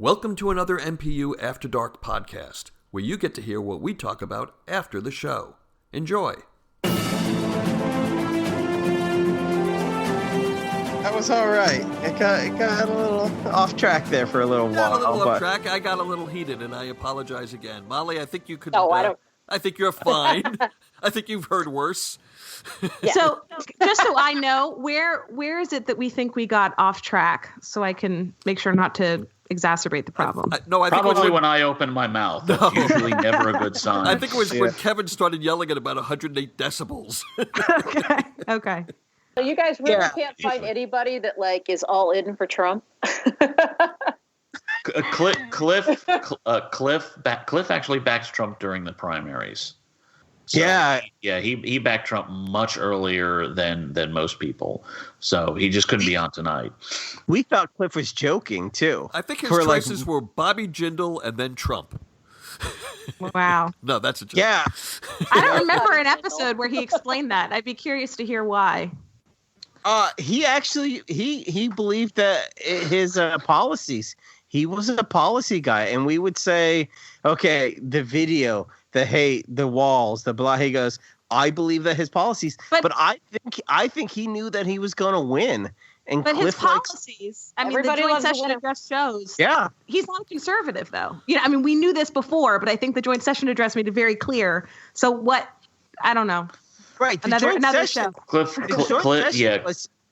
Welcome to another MPU After Dark podcast, where you get to hear what we talk about after the show. Enjoy. That was all right. It got a little off track there for a little while. A little off track. I got a little heated, and I apologize again. Molly, I think you could... No, I don't. I think you're fine. I think you've heard worse. Yeah. So, just so I know, where is it that we think we got off track, so I can make sure not to exacerbate the problem? I think Probably when I open my mouth. That's usually never a good sign. I think it was when Kevin started yelling at about 108 decibels. Okay. So you guys really can't find anybody that is all in for Trump. Cliff actually backed Trump during the primaries. So he backed Trump much earlier than most people. So he just couldn't be on tonight. We thought Cliff was joking too. I think his choices were Bobby Jindal and then Trump. Wow. No, that's a joke. Yeah. I don't remember an episode where he explained that. I'd be curious to hear why. He actually he believed that his policies. He was a policy guy, and we would say, okay, the video, the hate, the walls, the blah. He goes, I believe that his policies, but I think he knew that he was going to win. And but Cliff his policies, everybody the joint loves a session winner. address shows. Yeah, he's not a conservative, though. We knew this before, but I think the joint session address made it very clear. So what? I don't know. Right. Another show. Cliff,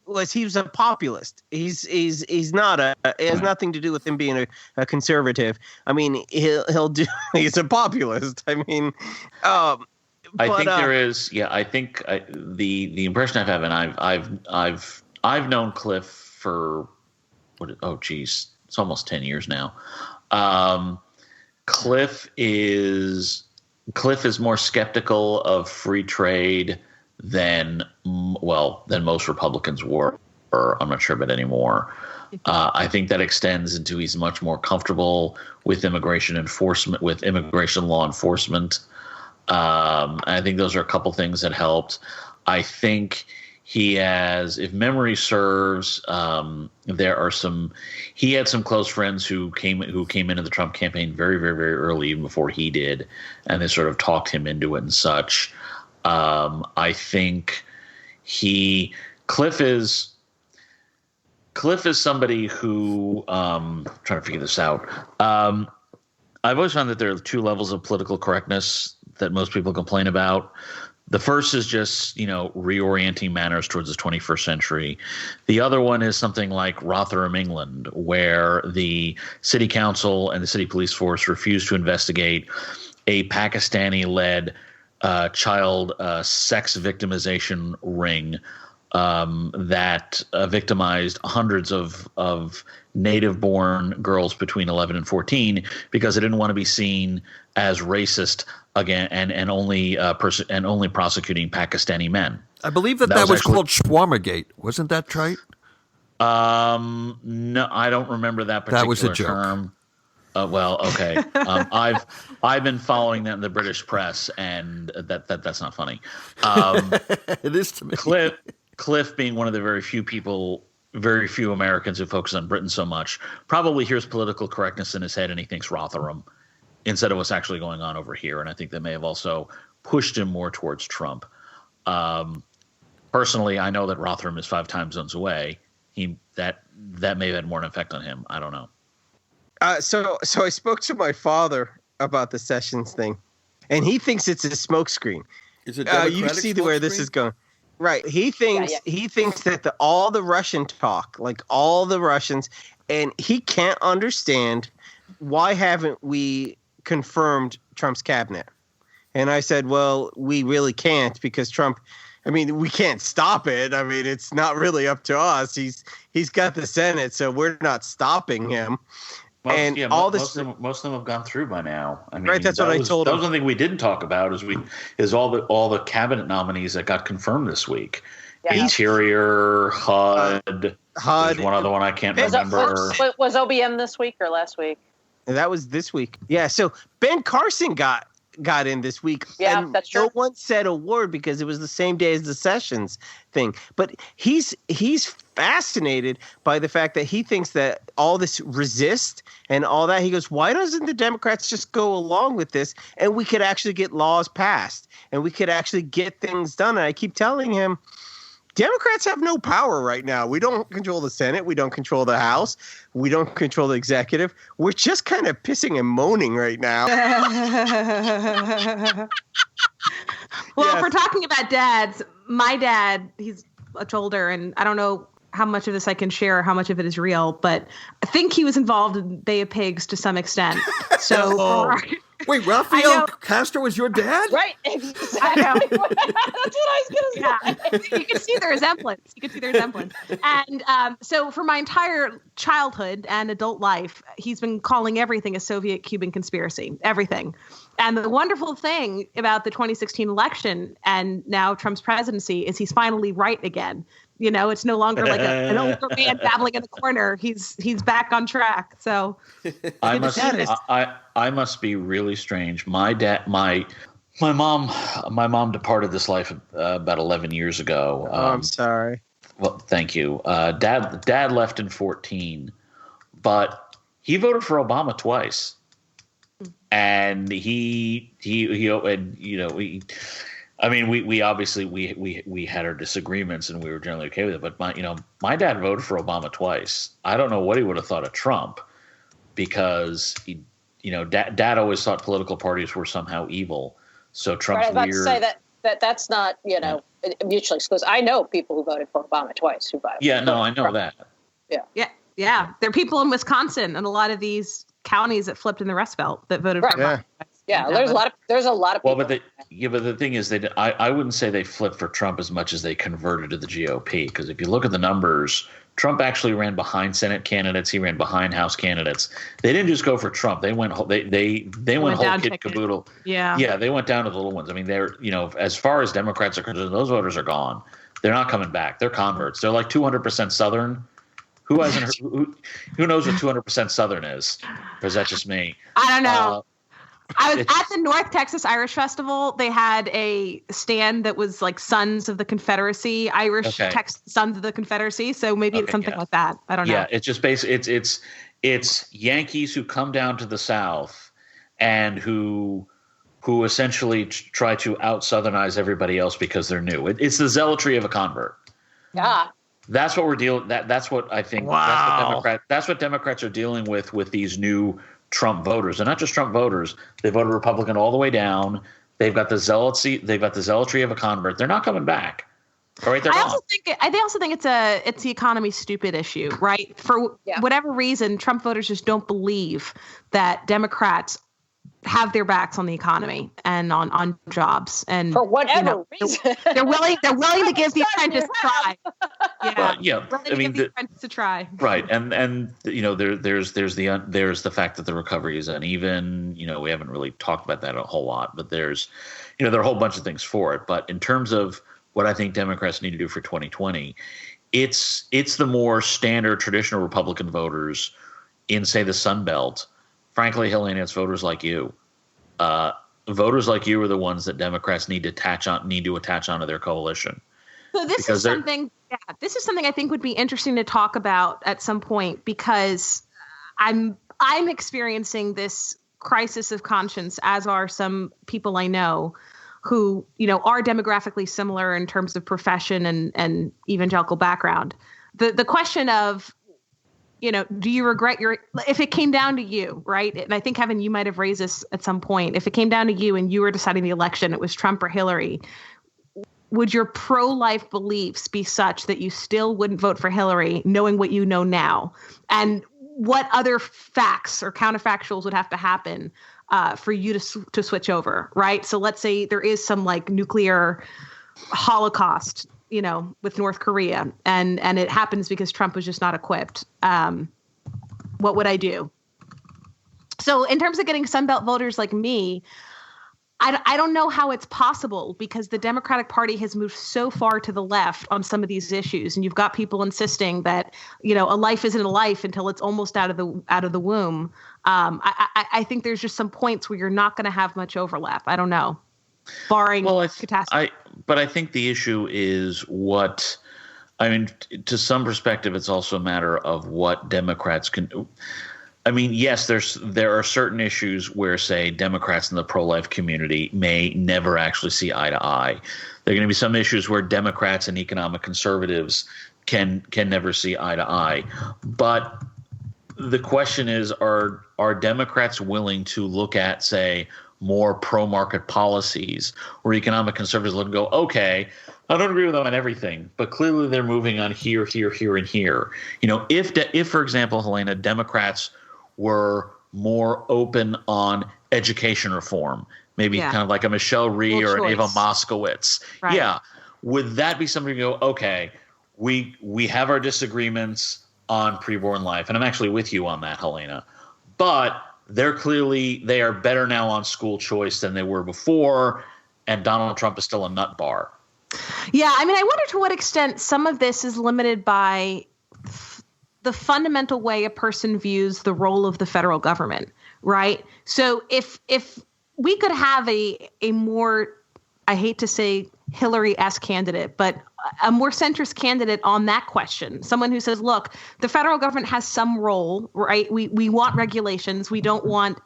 was he was a populist. He's not it has nothing to do with him being a conservative. I mean, he's a populist. I mean, I think there is. Yeah, I think the impression I have, and I've known Cliff for it's almost 10 years now. Cliff is more skeptical of free trade than most Republicans were, or I'm not sure about anymore. I think that extends into he's much more comfortable with immigration enforcement, with immigration law enforcement. I think those are a couple things that helped. I think he has, if memory serves, he had some close friends who came into the Trump campaign very, very, very early, even before he did, and they sort of talked him into it and such. I think Cliff is somebody who trying to figure this out. I've always found that there are two levels of political correctness that most people complain about. The first is just, reorienting manners towards the 21st century. The other one is something like Rotherham, England, where the city council and the city police force refused to investigate a Pakistani-led child sex victimization ring that victimized hundreds of native-born girls between 11 and 14 because it didn't want to be seen as racist again and only prosecuting Pakistani men. I believe that was called Shawarmagate. Wasn't that right? No, I don't remember that particular That was a joke. term. Okay. I've been following that in the British press, and that's not funny. It is to me. Cliff being one of the very few Americans who focus on Britain so much, probably hears political correctness in his head, and he thinks Rotherham instead of what's actually going on over here. And I think that may have also pushed him more towards Trump. Personally, I know that Rotherham is 5 time zones away. That may have had more an effect on him. I don't know. So I spoke to my father about the Sessions thing, and he thinks it's a smokescreen. Is it you see where this is going, right? He thinks that all the Russian talk, like all the Russians, and he can't understand why haven't we confirmed Trump's cabinet. And I said, well, we really can't because Trump. I mean, we can't stop it. I mean, it's not really up to us. He's got the Senate, so we're not stopping him. Most of them have gone through by now. I mean, right, that's what I told him. That was one thing we didn't talk about is all the cabinet nominees that got confirmed this week. Yeah. Interior, HUD. There's one other one I can't remember. Was OBM this week or last week? That was this week. Yeah, so Ben Carson got got in this week. Yeah, and that's true. No one said a word because it was the same day as the Sessions thing. But he's fascinated by the fact that he thinks that all this resist and all that. He goes, why doesn't the Democrats just go along with this and we could actually get laws passed and we could actually get things done? And I keep telling him, Democrats have no power right now. We don't control the Senate. We don't control the House. We don't control the executive. We're just kind of pissing and moaning right now. Well, if we're talking about dads, my dad, he's much older, and I don't know how much of this I can share, how much of it is real, but I think he was involved in Bay of Pigs to some extent. So, wait, Rafael Castro was your dad? Right, exactly. I know. That's what I was going to say. You can see the resemblance. And so for my entire childhood and adult life, he's been calling everything a Soviet-Cuban conspiracy, everything. And the wonderful thing about the 2016 election and now Trump's presidency is he's finally right again. You know, it's no longer like an older man babbling in the corner. He's back on track. So I must be really strange. My mom departed this life about 11 years ago. I'm sorry. Well, thank you. Dad left in 2014, but he voted for Obama twice. And we obviously we had our disagreements and we were generally okay with it. But my dad voted for Obama twice. I don't know what he would have thought of Trump, because Dad always thought political parties were somehow evil. So Trump's right, I was weird. about to say that's not mutually exclusive. I know people who voted for Obama twice who voted. Yeah, no, I know that. Yeah. There are people in Wisconsin and a lot of these counties that flipped in the Rust Belt that voted for Obama. Yeah, there's a lot of people. Well, but the thing is, I wouldn't say they flipped for Trump as much as they converted to the GOP. Because if you look at the numbers, Trump actually ran behind Senate candidates. He ran behind House candidates. They didn't just go for Trump. They went whole kit caboodle. Yeah, they went down to the little ones. I mean, they're as far as Democrats are concerned, those voters are gone. They're not coming back. They're converts. They're like 200% Southern. Who knows what 200% Southern is? Or is that just me? I don't know. I was at the North Texas Irish Festival. They had a stand that was like Sons of the Confederacy, Sons of the Confederacy. So maybe it's something like that. I don't know. Yeah, it's just basically it's Yankees who come down to the South and who essentially try to out-Southernize everybody else because they're new. It's the zealotry of a convert. Yeah. That's what we're dealing. That's what I think. Wow. That's what Democrats are dealing with these new Trump voters. And not just Trump voters. They voted Republican all the way down. They've got the zealotry. They've got the zealotry of a convert. They're not coming back. All right, I also think it's the economy stupid issue, right? For whatever reason, Trump voters just don't believe that Democrats have their backs on the economy and on jobs, and for whatever reason, they're willing to give the apprentice a try. I mean, the apprentice a try. Right, and there's the fact that the recovery is uneven. We haven't really talked about that a whole lot, but there's there are a whole bunch of things for it. But in terms of what I think Democrats need to do for 2020, it's the more standard traditional Republican voters in, say, the Sun Belt. Frankly, Helena, it's voters like you. Voters like you are the ones that Democrats need to attach onto their coalition. So this is something I think would be interesting to talk about at some point, because I'm experiencing this crisis of conscience, as are some people I know who are demographically similar in terms of profession and evangelical background. The question of, do you regret if it came down to you, right? And I think, Kevin, you might have raised this at some point. If it came down to you and you were deciding the election, it was Trump or Hillary, would your pro-life beliefs be such that you still wouldn't vote for Hillary, knowing what you know now? And what other facts or counterfactuals would have to happen for you to switch over, right? So let's say there is some like nuclear holocaust with North Korea, and it happens because Trump was just not equipped. What would I do? So in terms of getting Sunbelt voters like me, I don't know how it's possible because the Democratic Party has moved so far to the left on some of these issues, and you've got people insisting that a life isn't a life until it's almost out of the womb. I think there's just some points where you're not going to have much overlap. I don't know, barring catastrophe. But I think the issue is what. I mean, to some perspective, it's also a matter of what Democrats can. I mean, yes, there are certain issues where, say, Democrats in the pro-life community may never actually see eye to eye. There are going to be some issues where Democrats and economic conservatives can never see eye to eye. But the question is, are Democrats willing to look at, say, more pro-market policies where economic conservatives look and go, okay, I don't agree with them on everything, but clearly they're moving on here, here, here, and here. If for example, Helena, Democrats were more open on education reform, maybe kind of like a Michelle Rhee or an Eva Moskowitz. Right. Yeah. Would that be something to go, okay, we have our disagreements on preborn life. And I'm actually with you on that, Helena. But they are better now on school choice than they were before. And Donald Trump is still a nut bar. Yeah. I mean, I wonder to what extent some of this is limited by the fundamental way a person views the role of the federal government, right? So if we could have a more, I hate to say Hillary-esque candidate, but a more centrist candidate on that question, someone who says, look, the federal government has some role, right? We want regulations. We don't want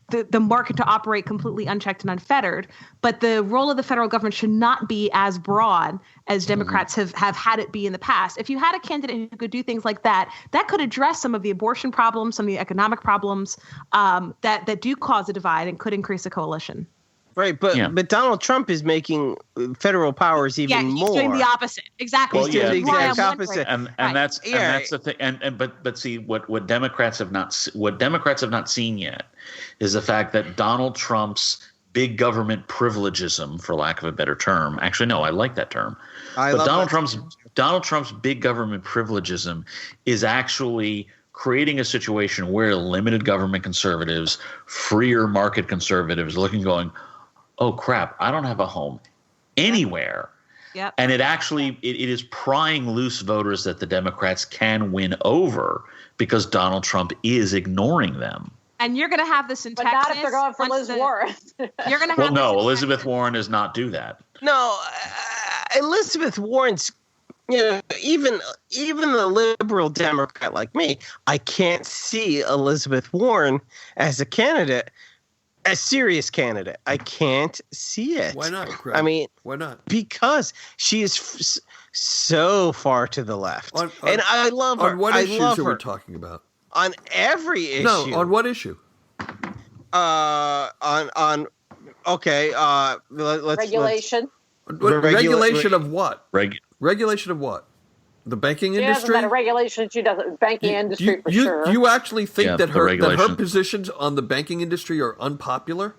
the market to operate completely unchecked and unfettered, but the role of the federal government should not be as broad as Democrats have had it be in the past. If you had a candidate who could do things like that, that could address some of the abortion problems, some of the economic problems that do cause a divide and could increase a coalition. Right, but Donald Trump is making federal powers even more. Yeah, he's doing the opposite. Exactly. He's doing the exact opposite. And that's the thing. But see, what Democrats have not seen yet is the fact that Donald Trump's big government privilegism, for lack of a better term. Actually, no, I like that term. Donald Trump's big government privilegism is actually creating a situation where limited government conservatives, freer market conservatives, looking, going, oh crap, I don't have a home anywhere. Yep. And it is prying loose voters that the Democrats can win over because Donald Trump is ignoring them. And you're going to have this in Texas. But not if they're going for Liz Warren. You're going to have Elizabeth Warren does not do that. No, Elizabeth Warren's, even the liberal Democrat like me, I can't see Elizabeth Warren as a candidate. A serious candidate. I can't see it. Why not, Craig? I mean, why not? Because she is so far to the left, and I love her. On what issues are we talking about? On every issue. No, on what issue? On okay. Let's regulation. Regulation of what? Regulation of what? The banking industry? industry? She hasn't got a regulation. She doesn't. Banking industry for sure. You actually think that her positions on the banking industry are unpopular?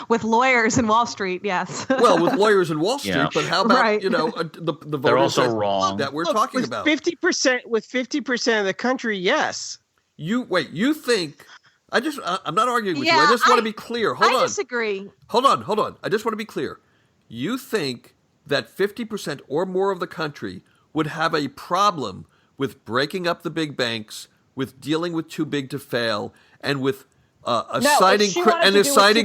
With lawyers in Wall Street, yes. Well, with lawyers in Wall Street, but how about the voters they're also wrong that we're talking about? 50% of the country, yes. You think? I'm not arguing with you. I just want to be clear. Hold on. I disagree. Hold on. I just want to be clear. You think that 50% or more of the country would have a problem with breaking up the big banks, with dealing with too big to fail, and with assigning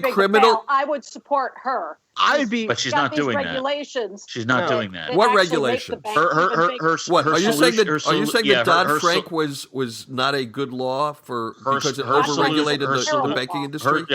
criminal. I would support her. But she's not doing regulations. That. She's not doing that. What regulations? What are you saying that Dodd-Frank was not a good law because it overregulated the banking industry?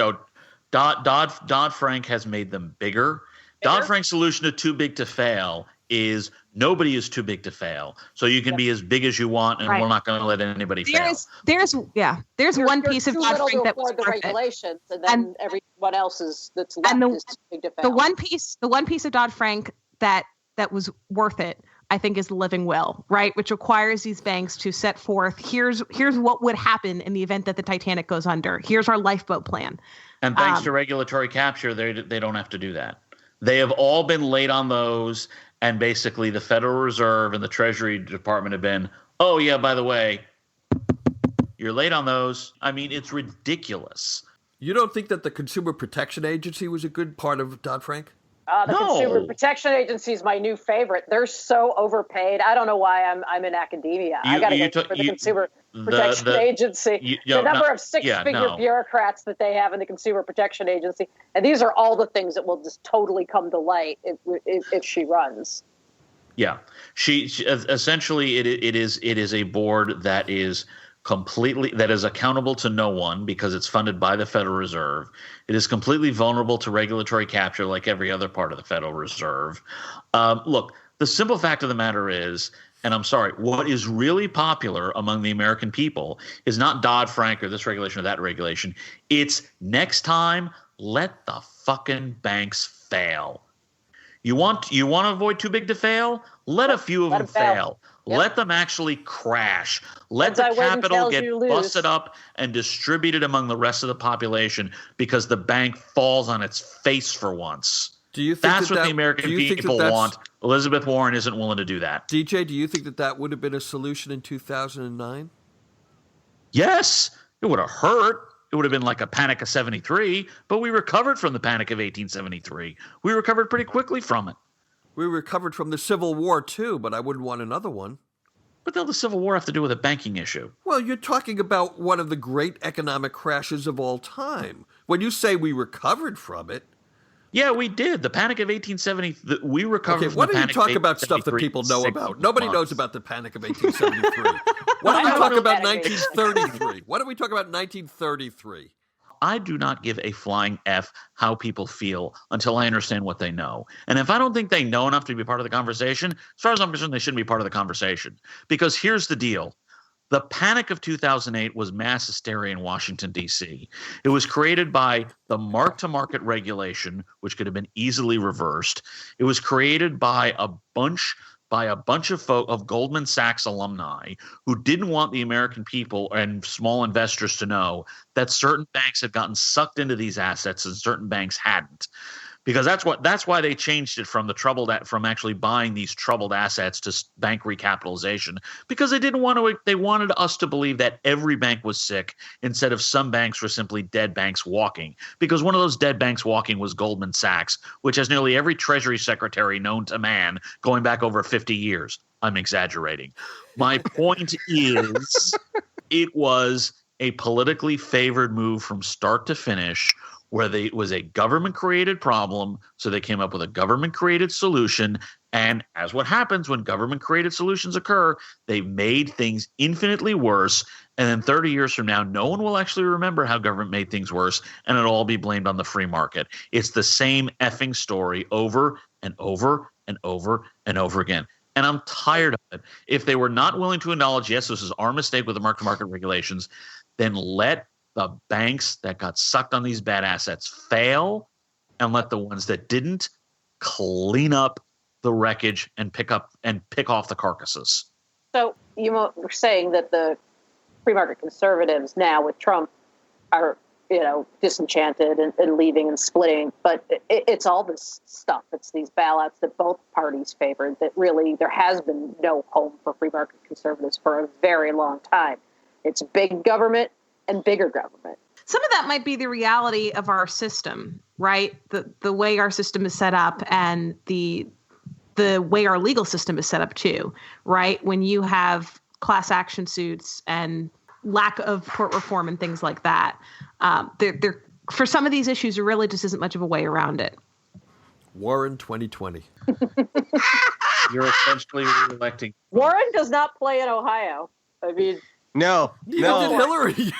Dodd-Frank has made them bigger. Dodd-Frank's solution to too big to fail is nobody is too big to fail. So you can be as big as you want, and we're not going to let anybody fail. There's one piece of Dodd-Frank that was the regulations, and then everyone else that's left is too big to fail. The one piece of Dodd-Frank that was worth it, I think, is the living will, right? Which requires these banks to set forth, here's what would happen in the event that the Titanic goes under. Here's our lifeboat plan. And thanks to regulatory capture, they don't have to do that. They have all been late on those, and basically the Federal Reserve and the Treasury Department have been, oh, yeah, by the way, you're late on those. I mean, it's ridiculous. You don't think that the Consumer Protection Agency was a good part of Dodd-Frank? The Consumer Protection Agency is my new favorite. They're so overpaid. I don't know why I'm in academia. I got to go for the Consumer Protection Agency. The number of six-figure bureaucrats that they have in the Consumer Protection Agency. And these are all the things that will just totally come to light if she runs. Yeah. She essentially it is a board that is accountable to no one because it's funded by the Federal Reserve. It is completely vulnerable to regulatory capture like every other part of the Federal Reserve. Look, the simple fact of the matter is, and I'm sorry, what is really popular among the American people is not Dodd-Frank or this regulation or that regulation. It's next time, let the fucking banks fail. You want to avoid too big to fail? Let a few of them fail. Yep. Let them actually crash. Let the capital get busted up and distributed among the rest of the population because the bank falls on its face for once. Do you think that's what the American people want? Elizabeth Warren isn't willing to do that. DJ, do you think that would have been a solution in 2009? Yes, it would have hurt. It would have been like a Panic of 73, but we recovered from the Panic of 1873. We recovered pretty quickly from it. We recovered from the Civil War, too, but I wouldn't want another one. What the hell does the Civil War have to do with a banking issue? Well, you're talking about one of the great economic crashes of all time. When you say we recovered from it... Yeah, we did. The Panic of 1870, we recovered from the Panic of 1873. Why don't you talk about stuff that people know about? Nobody knows about the Panic of 1873. Why don't we talk about 1933? Why don't we talk about 1933? I do not give a flying F how people feel until I understand what they know. And if I don't think they know enough to be part of the conversation, as far as I'm concerned, they shouldn't be part of the conversation. Because here's the deal. The Panic of 2008 was mass hysteria in Washington, D.C. It was created by the mark-to-market regulation, which could have been easily reversed. It was created by a bunch of Goldman Sachs alumni who didn't want the American people and small investors to know that certain banks had gotten sucked into these assets and certain banks hadn't. Because that's why they changed it from from actually buying these troubled assets to bank recapitalization, because they wanted us to believe that every bank was sick instead of some banks were simply dead banks walking. Because one of those dead banks walking was Goldman Sachs, which has nearly every Treasury secretary known to man going back over 50 years. I'm exaggerating. My point is, it was a politically favored move from start to finish, where it was a government-created problem, so they came up with a government-created solution. And as what happens when government-created solutions occur, they made things infinitely worse. And then 30 years from now, no one will actually remember how government made things worse, and it'll all be blamed on the free market. It's the same effing story over and over and over and over again. And I'm tired of it. If they were not willing to acknowledge, yes, this is our mistake with the mark-to-market regulations, then let the banks that got sucked on these bad assets fail, and let the ones that didn't clean up the wreckage and pick off the carcasses. So you were saying that the free market conservatives now with Trump are, disenchanted and leaving and splitting, but it's all this stuff. It's these bailouts that both parties favored that really there has been no home for free market conservatives for a very long time. It's big government and bigger government. Some of that might be the reality of our system, right? The way our system is set up and the way our legal system is set up too, right? When you have class action suits and lack of court reform and things like that, there for some of these issues, there really just isn't much of a way around it. Warren 2020. You're essentially re-electing. Warren does not play in Ohio. I mean, no. Did Hillary.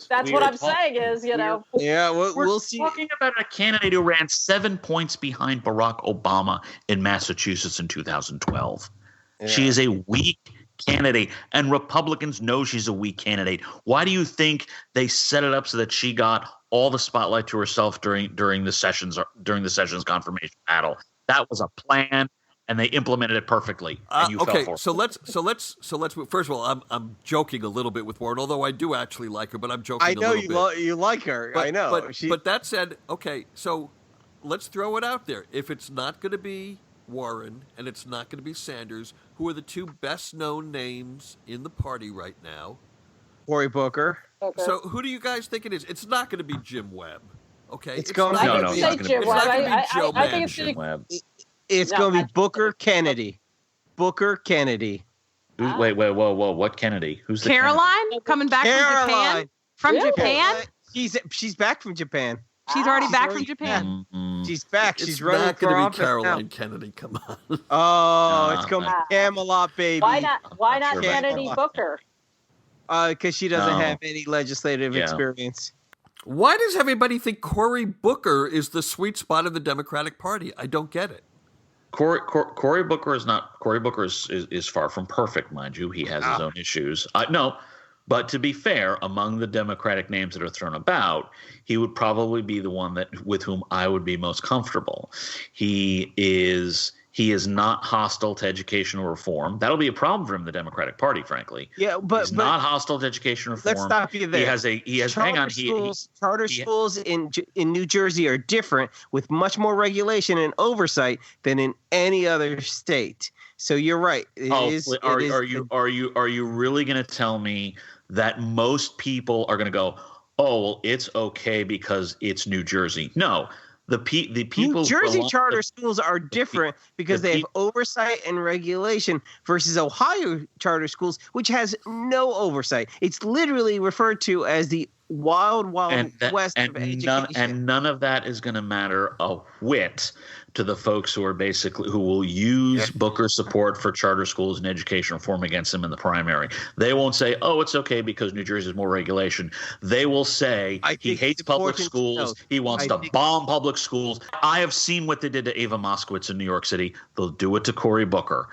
That's what I'm saying is, Yeah, we'll see. We're talking about a candidate who ran 7 points behind Barack Obama in Massachusetts in 2012. Yeah. She is a weak candidate, and Republicans know she's a weak candidate. Why do you think they set it up so that she got all the spotlight to herself during the Sessions confirmation battle? That was a plan, and they implemented it perfectly. And you fell for it. So let's first of all, I'm joking a little bit with Warren, although I do actually like her, but I'm joking. I know a little bit. You like her. But, I know. But that said, okay, so let's throw it out there. If it's not going to be Warren and it's not going to be Sanders, who are the two best known names in the party right now, Cory Booker. Okay. So who do you guys think it is? It's not going to be Jim Webb. Okay, It's going not to No, gonna no, be- it's say not gonna Jim be- It's not Webb. going to be Joe I think it's Manchin. Webb. It's No, going to be I- Booker Kennedy. Booker Kennedy. Wait, whoa. What Kennedy? Who's the Caroline coming back from Japan? From Really? Japan? She's back from Japan. She's already back already from Japan. Kennedy? Mm, She's back. It's She's running not for going to office be Caroline now. Kennedy. Come on. Oh, No, it's going to no. be Camelot, baby. Why not? Why not Sure, Kennedy but- Booker? Because she doesn't No. have any legislative Yeah. experience. Why does everybody think Cory Booker is the sweet spot of the Democratic Party? I don't get it. Cory Booker is not. Cory Booker is far from perfect, mind you. He has his own issues. No, but to be fair, among the Democratic names that are thrown about, he would probably be the one with whom I would be most comfortable. He is not hostile to educational reform. That'll be a problem for him in the Democratic Party, frankly. Yeah, He's not hostile to education reform. let's stop you there. He has. Hang on. Charter schools in New Jersey are different, with much more regulation and oversight than in any other state. So you're right. Are you really going to tell me that most people are going to go, oh, well, it's okay because it's New Jersey? No. The people. New Jersey charter schools are different because the they have oversight and regulation versus Ohio charter schools, which has no oversight. It's literally referred to as the wild west of education. And none of that is going to matter a whit to the folks who will use Booker's support for charter schools and education reform against him in the primary. They won't say, oh, it's okay because New Jersey has more regulation. They will say he hates public schools. He wants to bomb public schools. I have seen what they did to Ava Moskowitz in New York City. They'll do it to Cory Booker.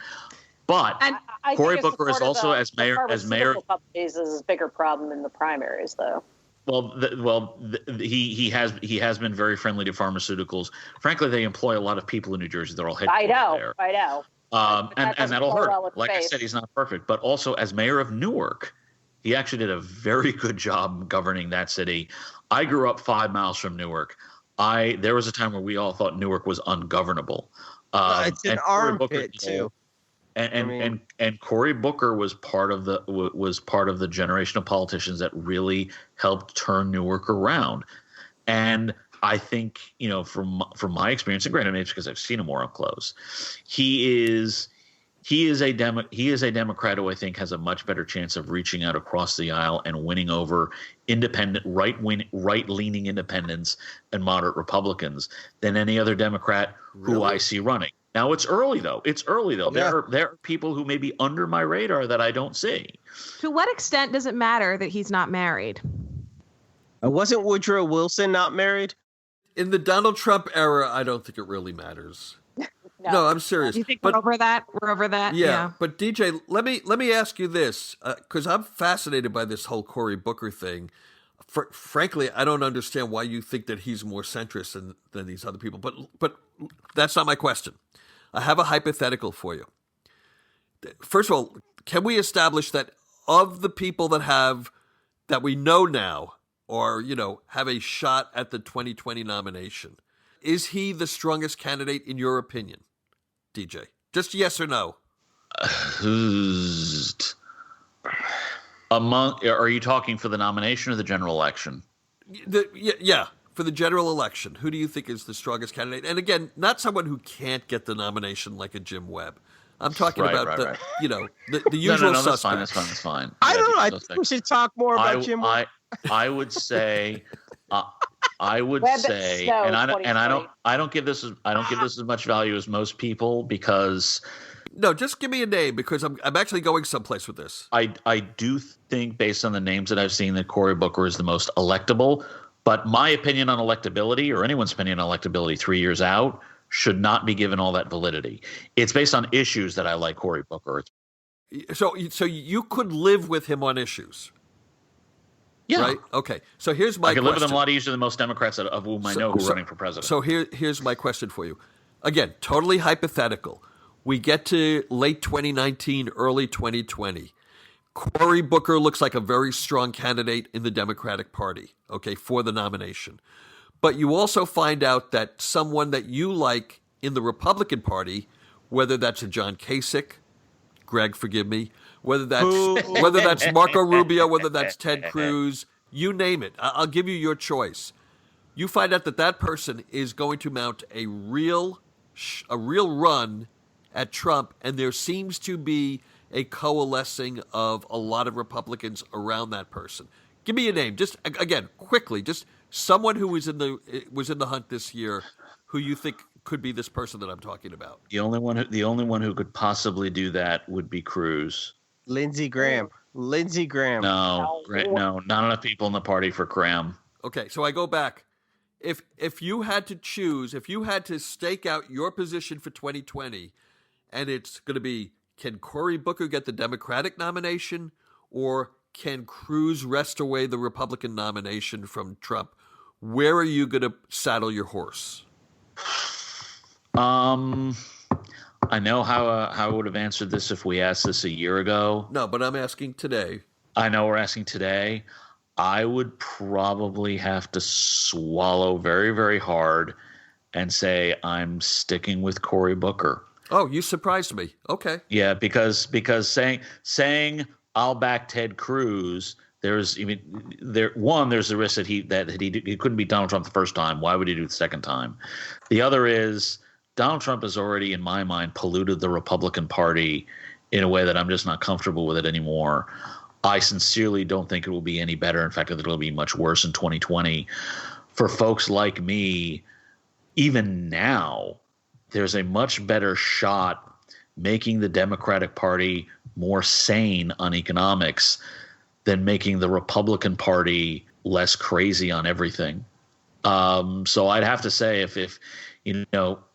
But I Cory think it's Booker is support of also the as mayor. pharmaceutical companies is a bigger problem in the primaries, though. He has been very friendly to pharmaceuticals. Frankly, they employ a lot of people in New Jersey. They're all headquartered there. I know. And that'll hurt. Well, Like I said, he's not perfect, but also as mayor of Newark, he actually did a very good job governing that city. I grew up 5 miles from Newark. There was a time where we all thought Newark was ungovernable. It's an armpit too. And Cory Booker was part of the generation of politicians that really helped turn Newark around. And I think, from my experience, and granted, maybe it's because I've seen him more up close, he is a Democrat who I think has a much better chance of reaching out across the aisle and winning over independent, right-leaning independents and moderate Republicans than any other Democrat who I see running. Now it's early though. Yeah. There are people who may be under my radar that I don't see. To what extent does it matter that he's not married? Wasn't Woodrow Wilson not married? In the Donald Trump era, I don't think it really matters. No, I'm serious. Do you think we're over that? We're over that? Yeah, but DJ, let me ask you this, because I'm fascinated by this whole Cory Booker thing. Frankly, I don't understand why you think that he's more centrist than these other people. But that's not my question. I have a hypothetical for you. First of all, can we establish that of the people that we know now, or have a shot at the 2020 nomination, is he the strongest candidate in your opinion, DJ? Just yes or no. Are you talking for the nomination or the general election? Yeah, for the general election. Who do you think is the strongest candidate? And again, not someone who can't get the nomination like a Jim Webb. I'm talking about the usual suspects. That's fine. I don't know. I think we should talk more about Jim. I would say, Webb say, Snow and I 2020. don't give this as much value as most people because. No, just give me a name because I'm actually going someplace with this. I do think, based on the names that I've seen, that Cory Booker is the most electable. But my opinion on electability, or anyone's opinion on electability 3 years out, should not be given all that validity. It's based on issues that I like Cory Booker. So you could live with him on issues. Yeah. Right? Okay. So here's my question. I can live with him a lot easier than most Democrats of whom I know who are running for president. So here's my question for you. Again, totally hypothetical. We get to late 2019, early 2020. Cory Booker looks like a very strong candidate in the Democratic Party, okay, for the nomination. But you also find out that someone that you like in the Republican Party, whether that's a John Kasich, Greg, forgive me, whether that's Marco Rubio, whether that's Ted Cruz, you name it. I'll give you your choice. You find out that person is going to mount a real run at Trump, and there seems to be a coalescing of a lot of Republicans around that person. Give me a name, just again, quickly, just someone who was in the hunt this year, who you think could be this person that I'm talking about. The only one who could possibly do that would be Cruz. Lindsey Graham. No, not enough people in the party for Graham. Okay, so I go back. If you had to choose, if you had to stake out your position for 2020, and it's going to be, can Cory Booker get the Democratic nomination, or can Cruz wrest away the Republican nomination from Trump? Where are you going to saddle your horse? I know how I would have answered this if we asked this a year ago. No, but I'm asking today. I know we're asking today. I would probably have to swallow very, very hard and say I'm sticking with Cory Booker. Oh, you surprised me. Okay. Yeah, because saying I'll back Ted Cruz, there's the risk that he couldn't beat Donald Trump the first time. Why would he do it the second time? The other is Donald Trump has already, in my mind, polluted the Republican Party in a way that I'm just not comfortable with it anymore. I sincerely don't think it will be any better. In fact, I think it'll be much worse in 2020. For folks like me, even now, there's a much better shot making the Democratic Party more sane on economics than making the Republican Party less crazy on everything. So I'd have to say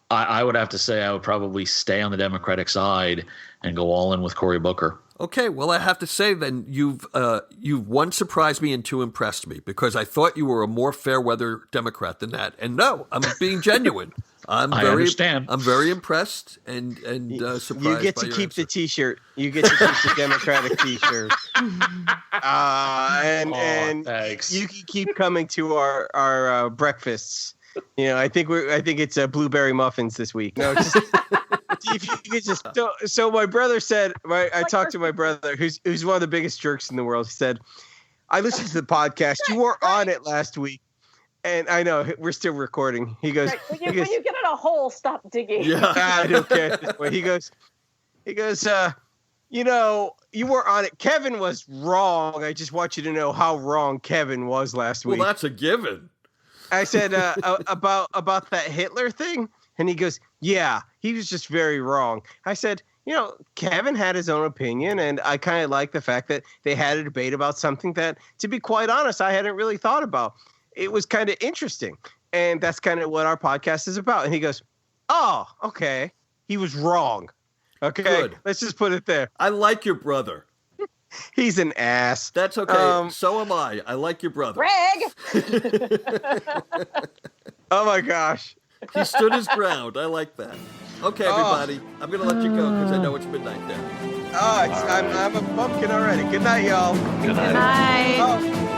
I would have to say I would probably stay on the Democratic side and go all in with Cory Booker. Okay, well, I have to say then you've one, surprised me, and two, impressed me, because I thought you were a more fair weather Democrat than that. And no, I'm being genuine. I understand. I'm very impressed and surprised. You get to keep the T-shirt. You get to keep the Democratic T-shirt. And thanks. You can keep coming to our breakfasts. I think it's blueberry muffins this week. No, just if you could just. So my brother said, I talked to my brother, who's one of the biggest jerks in the world. He said, "I listened to the podcast. You weren't on it last week." And I know we're still recording. He goes, when you get in a hole, stop digging. Yeah, I don't care at this point. He goes, you weren't on it. Kevin was wrong. I just want you to know how wrong Kevin was last week. Well, that's a given. I said about that Hitler thing, and he goes, "Yeah, he was just very wrong." I said, Kevin had his own opinion, and I kind of like the fact that they had a debate about something that, to be quite honest, I hadn't really thought about. It was kind of interesting, and that's kind of what our podcast is about. And he goes, "Oh, okay, he was wrong. Okay, good. Let's just put it there." I like your brother. He's an ass. That's okay. So am I. I like your brother. Greg! Oh, my gosh. He stood his ground. I like that. Okay, everybody. I'm going to let you go because I know it's midnight there. I'm a pumpkin already. Good night, y'all. Good night. Good night. Oh.